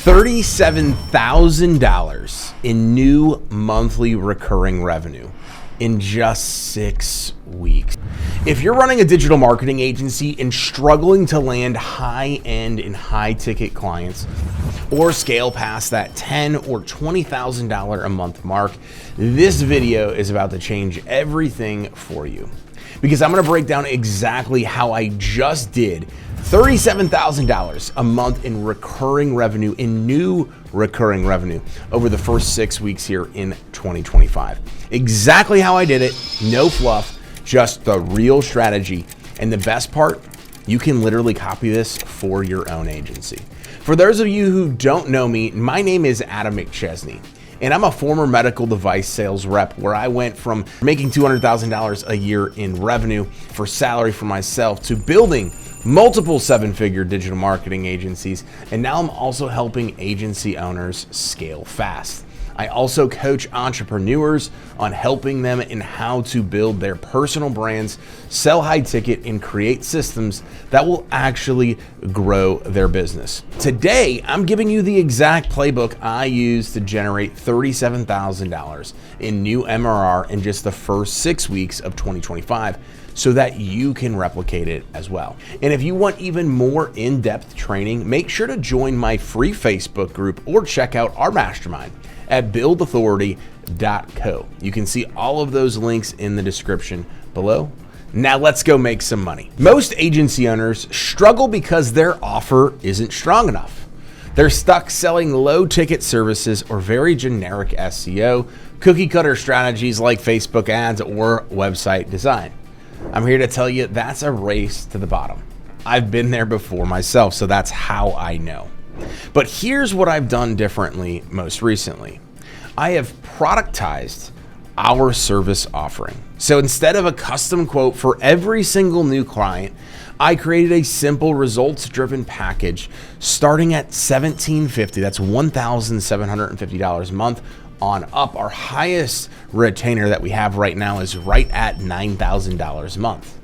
$37,000 in new monthly recurring revenue in just 6 weeks. If you're running a digital marketing agency and struggling to land high-end and high-ticket clients or scale past that $10,000 or $20,000 a month mark, this video is about to change everything for you. Because I'm gonna break down exactly how I just did $37,000 a month in recurring revenue, in new recurring revenue over the first 6 weeks here in 2025. Exactly how I did it, no fluff, just the real strategy. And the best part, you can literally copy this for your own agency. For those of you who don't know me, my name is Adam McChesney. And I'm a former medical device sales rep where I went from making $200,000 a year in revenue for salary for myself to building multiple seven-figure digital marketing agencies. And now I'm also helping agency owners scale fast. I also coach entrepreneurs on helping them in how to build their personal brands, sell high ticket, and create systems that will actually grow their business. Today, I'm giving you the exact playbook I used to generate $37,000 in new MRR in just the first 6 weeks of 2025 so that you can replicate it as well. And if you want even more in-depth training, make sure to join my free Facebook group or check out our mastermind at buildauthority.co. You can see all of those links in the description below. Now let's go make some money. Most agency owners struggle because their offer isn't strong enough. They're stuck selling low ticket services or very generic SEO, cookie cutter strategies like Facebook ads or website design. I'm here to tell you that's a race to the bottom. I've been there before myself, so that's how I know. But here's what I've done differently most recently. I have productized our service offering. So instead of a custom quote for every single new client, I created a simple results-driven package starting at $1,750. That's $1,750 a month on up. Our highest retainer that we have right now is right at $9,000 a month.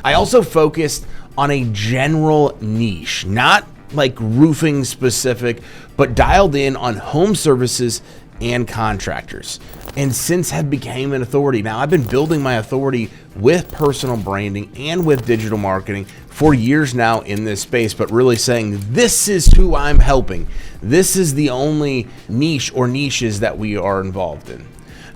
I also focused on a general niche, not like roofing specific, but dialed in on home services and contractors. And since have became an authority. Now I've been building my authority with personal branding and with digital marketing for years now in this space, but really saying this is who I'm helping. This is the only niche or niches that we are involved in.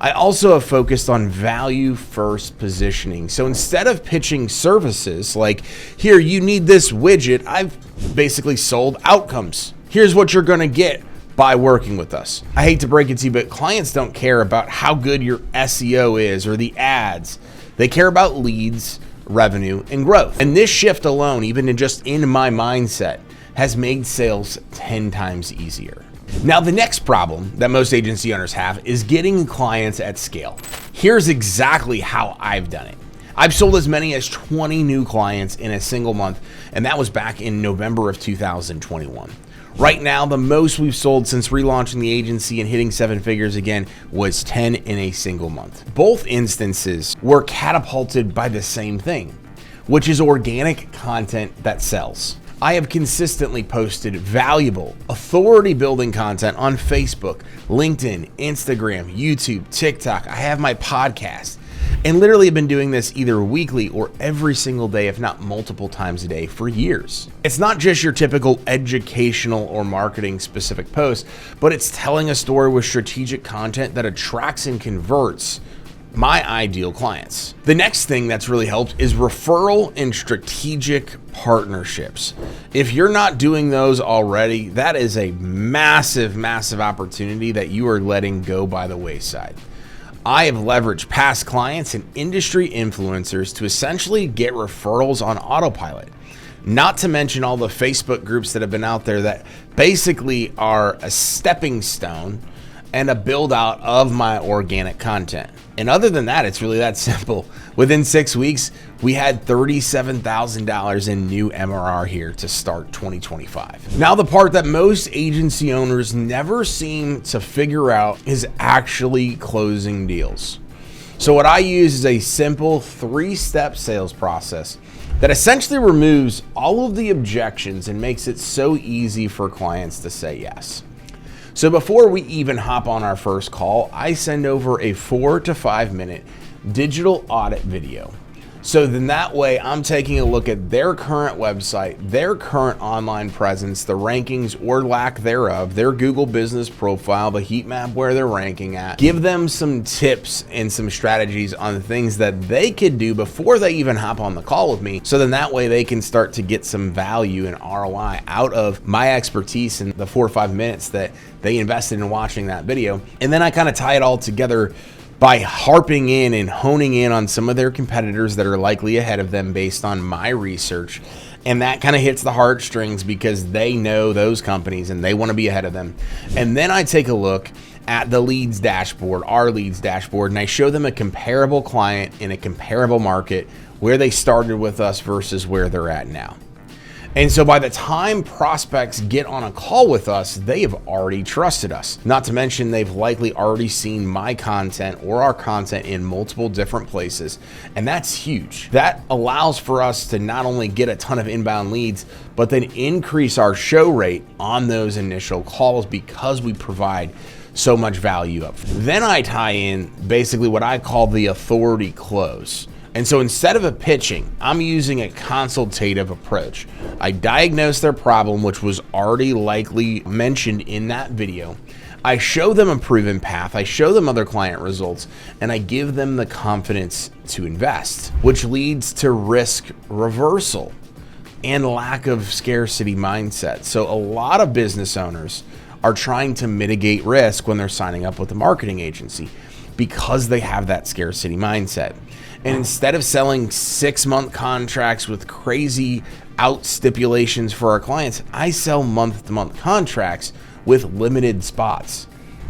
I also have focused on value first positioning. So instead of pitching services like, here, you need this widget, I've basically sold outcomes. Here's what you're gonna get by working with us. I hate to break it to you, but clients don't care about how good your SEO is or the ads. They care about leads, revenue, and growth. And this shift alone, even in my mindset, has made sales 10 times easier. Now, the next problem that most agency owners have is getting clients at scale. Here's exactly how I've done it. I've sold as many as 20 new clients in a single month, and that was back in November of 2021. Right now, the most we've sold since relaunching the agency and hitting 7 figures again was 10 in a single month. Both instances were catapulted by the same thing, which is organic content that sells. I have consistently posted valuable authority building content on Facebook, LinkedIn, Instagram, YouTube, TikTok. I have my podcast and literally have been doing this either weekly or every single day, if not multiple times a day for years. It's not just your typical educational or marketing specific post, but it's telling a story with strategic content that attracts and converts my ideal clients. The next thing that's really helped is referral and strategic partnerships. If you're not doing those already, that is a massive, massive opportunity that you are letting go by the wayside. I have leveraged past clients and industry influencers to essentially get referrals on autopilot. Not to mention all the Facebook groups that have been out there that basically are a stepping stone and a build out of my organic content. And other than that, it's really that simple. Within 6 weeks, we had $37,000 in new MRR here to start 2025. Now, the part that most agency owners never seem to figure out is actually closing deals. So what I use is a simple 3-step sales process that essentially removes all of the objections and makes it so easy for clients to say yes. So before we even hop on our first call, I send over a 4 to 5 minute digital audit video. So then that way I'm taking a look at their current website, their current online presence, the rankings or lack thereof, their Google business profile, the heat map where they're ranking at, give them some tips and some strategies on things that they could do before they even hop on the call with me. So then that way they can start to get some value and ROI out of my expertise in the 4 or 5 minutes that they invested in watching that video. And then I kind of tie it all together by harping in and honing in on some of their competitors that are likely ahead of them based on my research. And that kind of hits the heartstrings because they know those companies and they want to be ahead of them. And then I take a look at the leads dashboard, our leads dashboard, and I show them a comparable client in a comparable market where they started with us versus where they're at now. And so by the time prospects get on a call with us, they have already trusted us. Not to mention they've likely already seen my content or our content in multiple different places. And that's huge. That allows for us to not only get a ton of inbound leads, but then increase our show rate on those initial calls because we provide so much value up. Then I tie in basically what I call the authority close. And so instead of a pitching, I'm using a consultative approach. I diagnose their problem, which was already likely mentioned in that video. I show them a proven path, I show them other client results, and I give them the confidence to invest, which leads to risk reversal and lack of scarcity mindset. So a lot of business owners are trying to mitigate risk when they're signing up with a marketing agency because they have that scarcity mindset. And instead of selling 6-month contracts with crazy out stipulations for our clients, I sell month-to-month contracts with limited spots,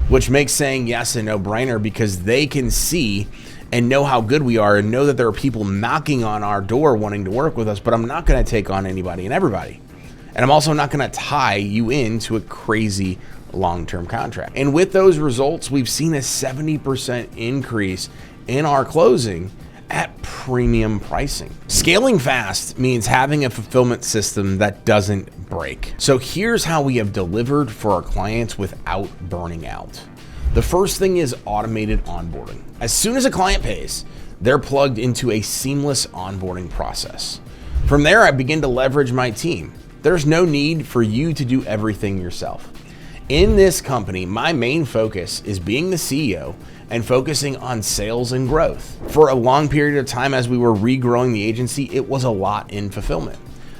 which makes saying yes a no-brainer because they can see and know how good we are and know that there are people knocking on our door wanting to work with us, but I'm not going to take on anybody and everybody. And I'm also not going to tie you into a crazy long-term contract. And with those results, we've seen a 70% increase in our closing at premium pricing. Scaling fast means having a fulfillment system that doesn't break. So here's how we have delivered for our clients without burning out. The first thing is automated onboarding. As soon as a client pays, they're plugged into a seamless onboarding process. From there, I begin to leverage my team. There's no need for you to do everything yourself. In this company, my main focus is being the CEO and focusing on sales and growth. For a long period of time as we were regrowing the agency, it was a lot in fulfillment.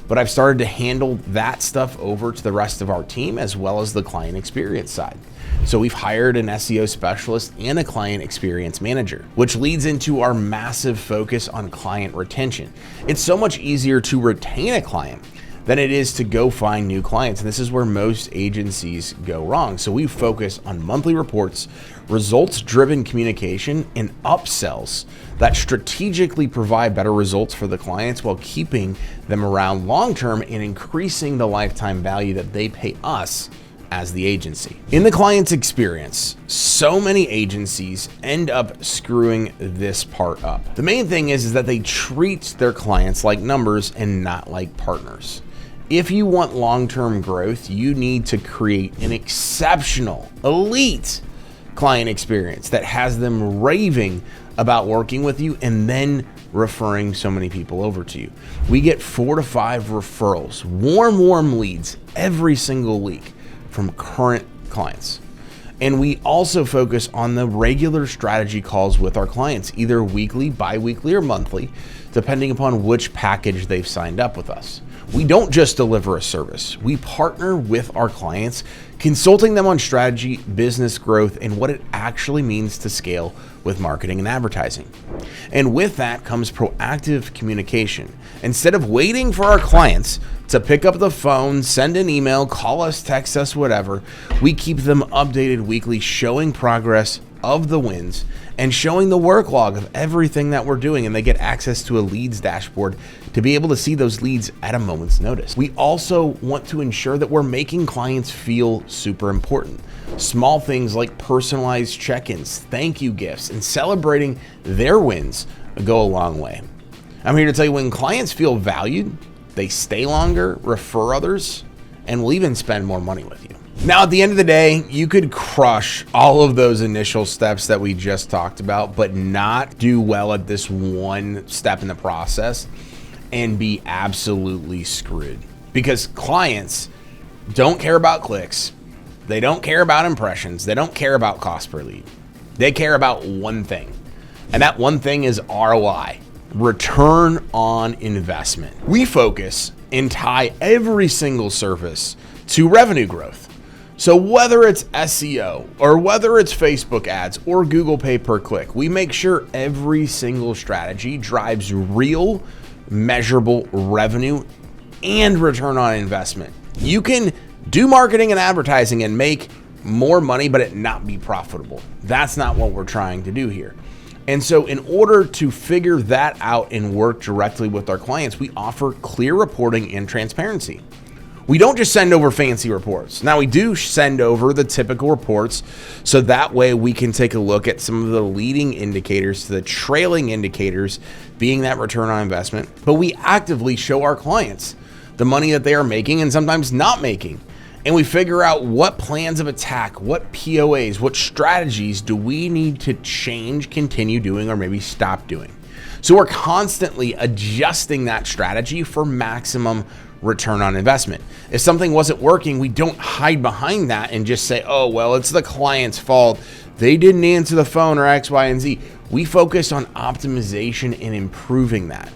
But I've started to handle that stuff over to the rest of our team as well as the client experience side. So we've hired an SEO specialist and a client experience manager, which leads into our massive focus on client retention. It's so much easier to retain a client than it is to go find new clients. And this is where most agencies go wrong. So we focus on monthly reports, results-driven communication, and upsells that strategically provide better results for the clients while keeping them around long-term and increasing the lifetime value that they pay us as the agency. In the client's experience, so many agencies end up screwing this part up. The main thing is that they treat their clients like numbers and not like partners. If you want long-term growth, you need to create an exceptional, elite client experience that has them raving about working with you and then referring so many people over to you. We get 4 to 5 referrals, warm leads every single week from current clients. And we also focus on the regular strategy calls with our clients, either weekly, bi-weekly, or monthly, depending upon which package they've signed up with us. We don't just deliver a service. We partner with our clients, consulting them on strategy, business growth, and what it actually means to scale with marketing and advertising. And with that comes proactive communication. Instead of waiting for our clients to pick up the phone, send an email, call us, text us, whatever, we keep them updated weekly, showing progress of the wins and showing the work log of everything that we're doing, and they get access to a leads dashboard to be able to see those leads at a moment's notice. We also want to ensure that we're making clients feel super important. Small things like personalized check-ins, thank you gifts, and celebrating their wins go a long way. I'm here to tell you, when clients feel valued, they stay longer, refer others, and will even spend more money with you. Now, at the end of the day, you could crush all of those initial steps that we just talked about, but not do well at this one step in the process and be absolutely screwed. Because clients don't care about clicks. They don't care about impressions. They don't care about cost per lead. They care about one thing. And that one thing is ROI, return on investment. We focus and tie every single service to revenue growth. So whether it's SEO or whether it's Facebook ads or Google pay per click, we make sure every single strategy drives real, measurable revenue and return on investment. You can do marketing and advertising and make more money, but it not be profitable. That's not what we're trying to do here. And so in order to figure that out and work directly with our clients, we offer clear reporting and transparency. We don't just send over fancy reports. Now, we do send over the typical reports, so that way we can take a look at some of the leading indicators to the trailing indicators, being that return on investment. But we actively show our clients the money that they are making and sometimes not making. And we figure out what plans of attack, what POAs, what strategies do we need to change, continue doing, or maybe stop doing. So we're constantly adjusting that strategy for maximum return on investment. If something wasn't working, we don't hide behind that and just say, oh, well, it's the client's fault. They didn't answer the phone or X, Y, and Z. We focus on optimization and improving that.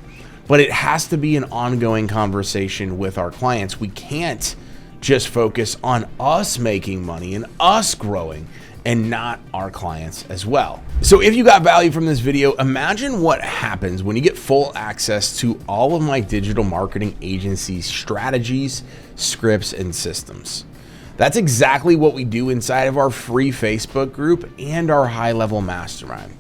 But it has to be an ongoing conversation with our clients. We can't just focus on us making money and us growing and not our clients as well. So if you got value from this video, imagine what happens when you get full access to all of my digital marketing agency's strategies, scripts, and systems. That's exactly what we do inside of our free Facebook group and our high-level mastermind.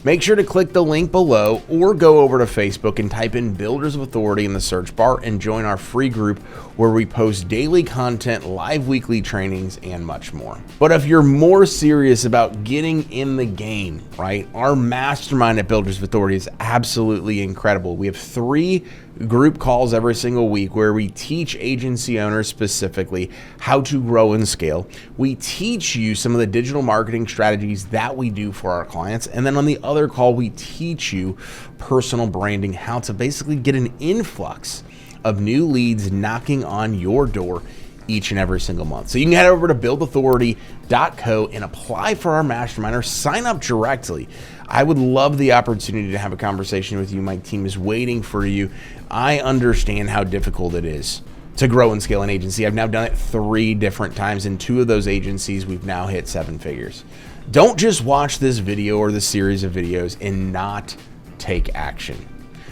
Make sure to click the link below or go over to Facebook and type in Builders of Authority in the search bar and join our free group where we post daily content, live weekly trainings, and much more. But if you're more serious about getting in the game, right, our mastermind at Builders of Authority is absolutely incredible. We have 3 group calls every single week where we teach agency owners specifically how to grow and scale. We teach you some of the digital marketing strategies that we do for our clients. And then on the other call, we teach you personal branding, how to basically get an influx of new leads knocking on your door each and every single month. So you can head over to buildauthority.co and apply for our mastermind or sign up directly. I would love the opportunity to have a conversation with you. My team is waiting for you. I understand how difficult it is to grow and scale an agency. I've now done it 3 different times. In 2 of those agencies, we've now hit 7 figures. Don't just watch this video or the series of videos and not take action.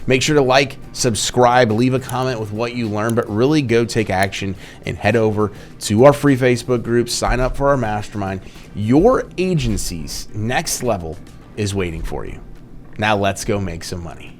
Make sure to like, subscribe, leave a comment with what you learned, but really go take action and head over to our free Facebook group, sign up for our mastermind. Your agency's next level is waiting for you. Now let's go make some money.